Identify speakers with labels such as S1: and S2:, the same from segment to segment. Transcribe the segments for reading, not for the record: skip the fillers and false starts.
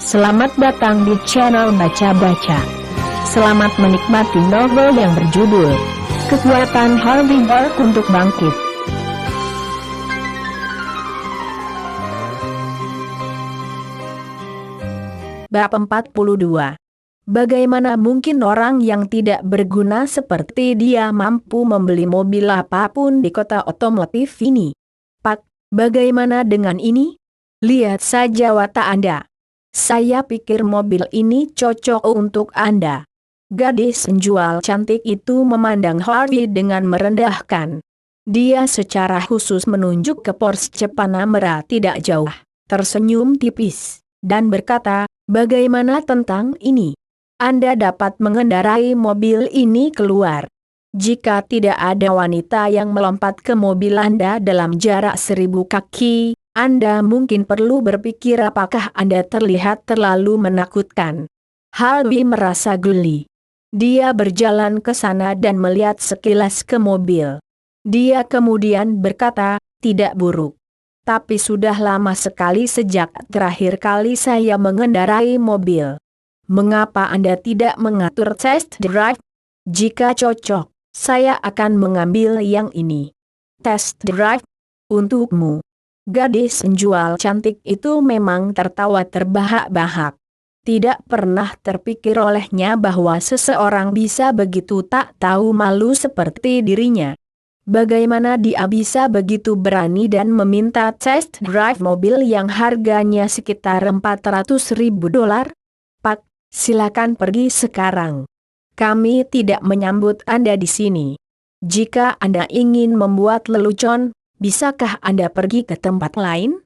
S1: Selamat datang di channel Baca Baca. Selamat menikmati novel yang berjudul Kekuatan Harvey Dark untuk Bangkit. Bab 42. Bagaimana mungkin orang yang tidak berguna seperti dia mampu membeli mobil apapun di kota otomotif ini? Pak, bagaimana dengan ini? Lihat saja watak Anda. Saya pikir mobil ini cocok untuk Anda. Gadis penjual cantik itu memandang Harvey dengan merendahkan. Dia secara khusus menunjuk ke Porsche Panamera tidak jauh, tersenyum tipis, dan berkata, bagaimana tentang ini? Anda dapat mengendarai mobil ini keluar. Jika tidak ada wanita yang melompat ke mobil Anda dalam jarak 1000 kaki, Anda mungkin perlu berpikir apakah Anda terlihat terlalu menakutkan. Harvey merasa geli. Dia berjalan ke sana dan melihat sekilas ke mobil. Dia kemudian berkata, tidak buruk. Tapi sudah lama sekali sejak terakhir kali saya mengendarai mobil. Mengapa Anda tidak mengatur test drive? Jika cocok, saya akan mengambil yang ini. Test drive? Untukmu. Gadis penjual cantik itu memang tertawa terbahak-bahak. Tidak pernah terpikir olehnya bahwa seseorang bisa begitu tak tahu malu seperti dirinya. Bagaimana dia bisa begitu berani dan meminta test drive mobil yang harganya sekitar $400.000? Pak, silakan pergi sekarang. Kami tidak menyambut Anda di sini. Jika Anda ingin membuat lelucon, bisakah Anda pergi ke tempat lain?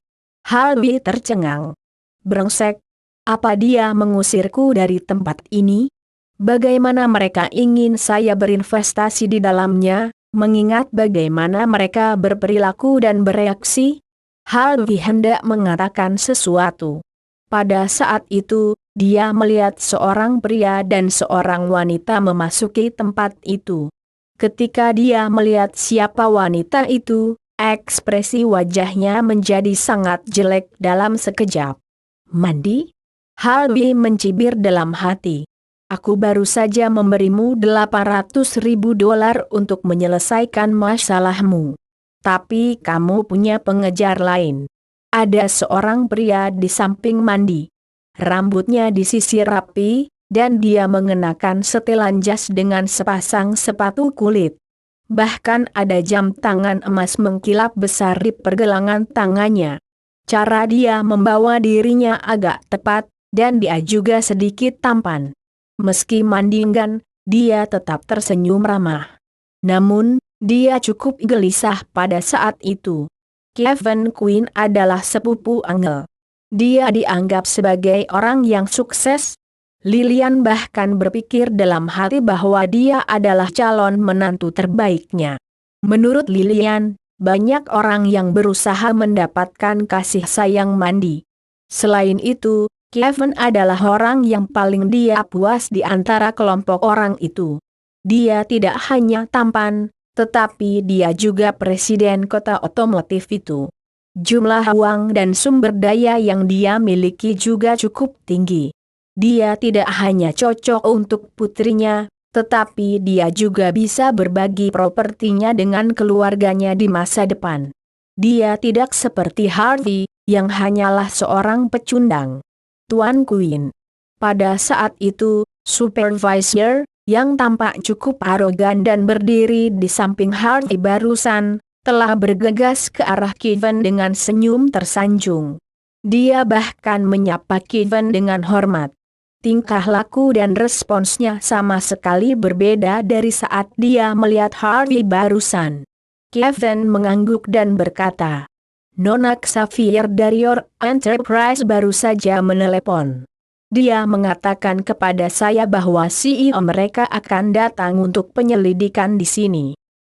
S1: Harvey tercengang. Brengsek, apa dia mengusirku dari tempat ini? Bagaimana mereka ingin saya berinvestasi di dalamnya, mengingat bagaimana mereka berperilaku dan bereaksi? Harvey hendak mengatakan sesuatu. Pada saat itu, dia melihat seorang pria dan seorang wanita memasuki tempat itu. Ketika dia melihat siapa wanita itu, ekspresi wajahnya menjadi sangat jelek dalam sekejap. Mandi? Harvey mencibir dalam hati. Aku baru saja memberimu $800.000 untuk menyelesaikan masalahmu. Tapi kamu punya pengejar lain. Ada seorang pria di samping mandi. Rambutnya disisir rapi, dan dia mengenakan setelan jas dengan sepasang sepatu kulit. Bahkan ada jam tangan emas mengkilap besar di pergelangan tangannya. Cara dia membawa dirinya agak tepat, dan dia juga sedikit tampan. Meski mandingan, dia tetap tersenyum ramah. Namun, dia cukup gelisah pada saat itu. Kevin Quinn adalah sepupu Angel. Dia dianggap sebagai orang yang sukses. Lilian bahkan berpikir dalam hati bahwa dia adalah calon menantu terbaiknya. Menurut Lilian, banyak orang yang berusaha mendapatkan kasih sayang Mandi. Selain itu, Kevin adalah orang yang paling dia puas di antara kelompok orang itu. Dia tidak hanya tampan, tetapi dia juga presiden kota otomotif itu. Jumlah uang dan sumber daya yang dia miliki juga cukup tinggi. Dia tidak hanya cocok untuk putrinya, tetapi dia juga bisa berbagi propertinya dengan keluarganya di masa depan. Dia tidak seperti Harvey, yang hanyalah seorang pecundang. Tuan Quinn. Pada saat itu, supervisor, yang tampak cukup arogan dan berdiri di samping Harvey barusan, telah bergegas ke arah Kevin dengan senyum tersanjung. Dia bahkan menyapa Kevin dengan hormat. Tingkah laku dan responsnya sama sekali berbeda dari saat dia melihat Harvey barusan. Kevin mengangguk dan berkata, Nona Xavier dari Your Enterprise baru saja menelepon. Dia mengatakan kepada saya bahwa CEO mereka akan datang untuk penyelidikan di sini.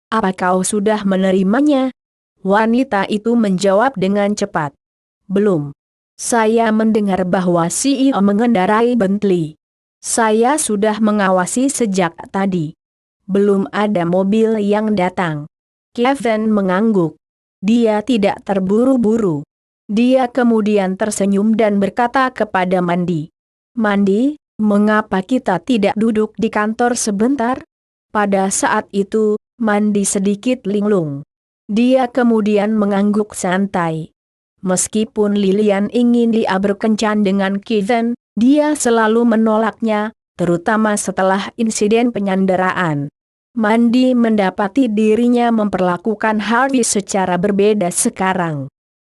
S1: Apa kau sudah menerimanya? Wanita itu menjawab dengan cepat. Belum. Saya mendengar bahwa CEO mengendarai Bentley. Saya sudah mengawasi sejak tadi. Belum ada mobil yang datang. Kevin mengangguk. Dia tidak terburu-buru. Dia kemudian tersenyum dan berkata kepada Mandi. Mandi, mengapa kita tidak duduk di kantor sebentar? Pada saat itu, Mandi sedikit linglung. Dia kemudian mengangguk santai. Meskipun Lilian ingin dia berkencan dengan Kevin, dia selalu menolaknya, terutama setelah insiden penyanderaan. Mandi mendapati dirinya memperlakukan Harvey secara berbeda sekarang.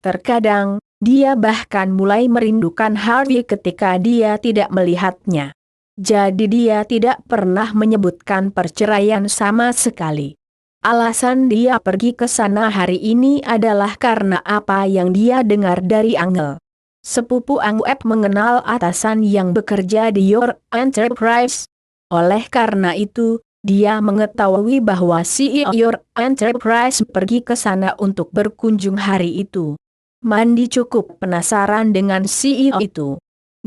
S1: Terkadang, dia bahkan mulai merindukan Harvey ketika dia tidak melihatnya. Jadi dia tidak pernah menyebutkan perceraian sama sekali. Alasan dia pergi ke sana hari ini adalah karena apa yang dia dengar dari Angel. Sepupu Angel mengenal atasan yang bekerja di Your Enterprise. Oleh karena itu, dia mengetahui bahwa CEO Your Enterprise pergi ke sana untuk berkunjung hari itu. Mandi cukup penasaran dengan CEO itu.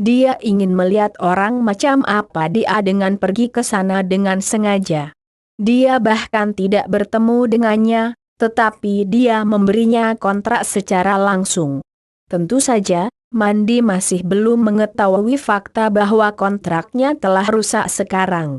S1: Dia ingin melihat orang macam apa dia dengan pergi ke sana dengan sengaja. Dia bahkan tidak bertemu dengannya, tetapi dia memberinya kontrak secara langsung. Tentu saja, Mandi masih belum mengetahui fakta bahwa kontraknya telah rusak sekarang.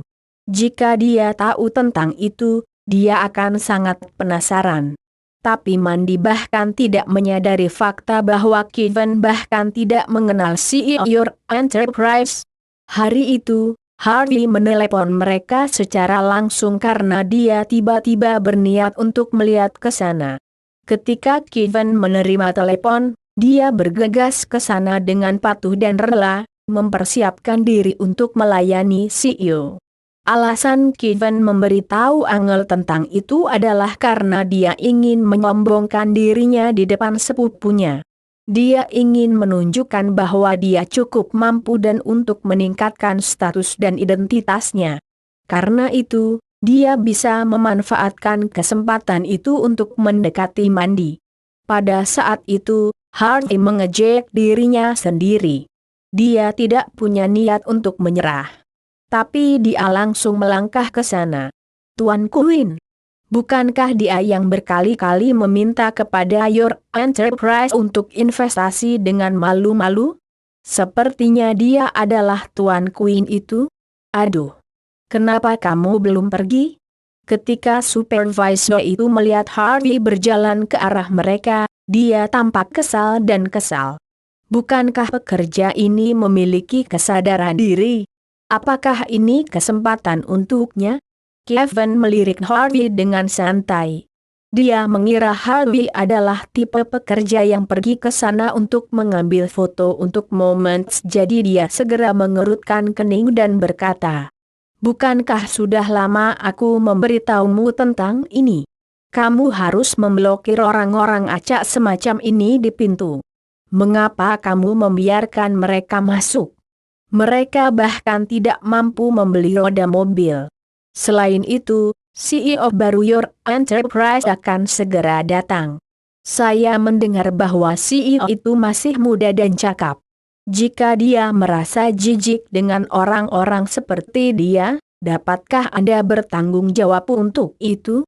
S1: Jika dia tahu tentang itu, dia akan sangat penasaran. Tapi Mandi bahkan tidak menyadari fakta bahwa Kevin bahkan tidak mengenal CEO Your Enterprise. Hari itu, Harvey menelepon mereka secara langsung karena dia tiba-tiba berniat untuk melihat ke sana. Ketika Kevin menerima telepon, dia bergegas ke sana dengan patuh dan rela, mempersiapkan diri untuk melayani CEO. Alasan Kevin memberitahu Angel tentang itu adalah karena dia ingin menyombongkan dirinya di depan sepupunya. Dia ingin menunjukkan bahwa dia cukup mampu dan untuk meningkatkan status dan identitasnya. Karena itu, dia bisa memanfaatkan kesempatan itu untuk mendekati Mandi. Pada saat itu, Harvey mengejek dirinya sendiri. Dia tidak punya niat untuk menyerah. Tapi dia langsung melangkah ke sana. Tuan Queen, bukankah dia yang berkali-kali meminta kepada Your Enterprise untuk investasi dengan malu-malu? Sepertinya dia adalah Tuan Queen itu. Aduh, kenapa kamu belum pergi? Ketika supervisor itu melihat Harvey berjalan ke arah mereka, dia tampak kesal dan kesal. Bukankah pekerja ini memiliki kesadaran diri? Apakah ini kesempatan untuknya? Kevin melirik Harvey dengan santai. Dia mengira Harvey adalah tipe pekerja yang pergi ke sana untuk mengambil foto untuk momen, jadi dia segera mengerutkan kening dan berkata, "Bukankah sudah lama aku memberitahumu tentang ini? Kamu harus memblokir orang-orang acak semacam ini di pintu. Mengapa kamu membiarkan mereka masuk? Mereka bahkan tidak mampu membeli roda mobil. Selain itu, CEO baru Your Enterprise akan segera datang. Saya mendengar bahwa CEO itu masih muda dan cakap. Jika dia merasa jijik dengan orang-orang seperti dia, dapatkah Anda bertanggung jawab untuk itu?"